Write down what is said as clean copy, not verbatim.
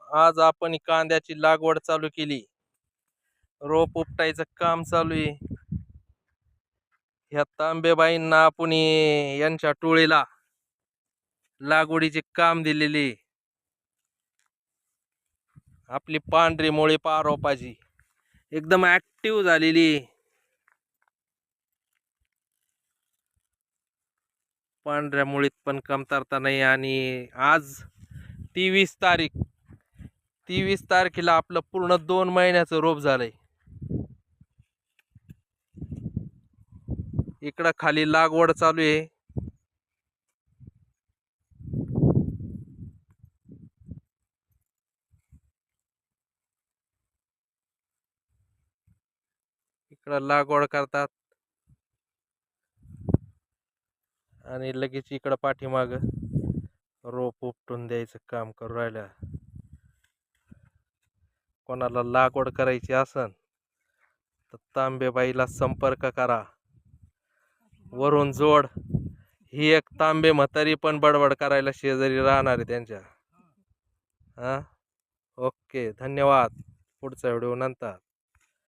आज आपण कांद्याची लागवड चालू केली. रोप उपटायचं काम चालू आहे. ह्या तांबेबाईंना आपण यांच्या टोळीला लागवडीचे काम दिलेले. आपली पांढरी मुळे पारोपाची एकदम ऍक्टिव्ह झालेली. पांढऱ्या मुळीत पण कमतरता नाही. आणि आज 23 तारखेला आपलं पूर्ण 2 महिन्याचं रोप झालंय. इकडं खाली लागवड चालू आहे. इकडं लागवड करतात आणि लगेच इकडं पाठीमाग रोप उपटून द्यायचं काम करू राहिल्या. कोणाला लागवड करायची असन तर तांबेबाईला संपर्क करा. वरून जोड. ही एक तांबे म्हातारी पण बडबड करायला शेजारी राहणार आहे त्यांच्या. ओके, धन्यवाद. पुढचा व्हिडिओ नंतर.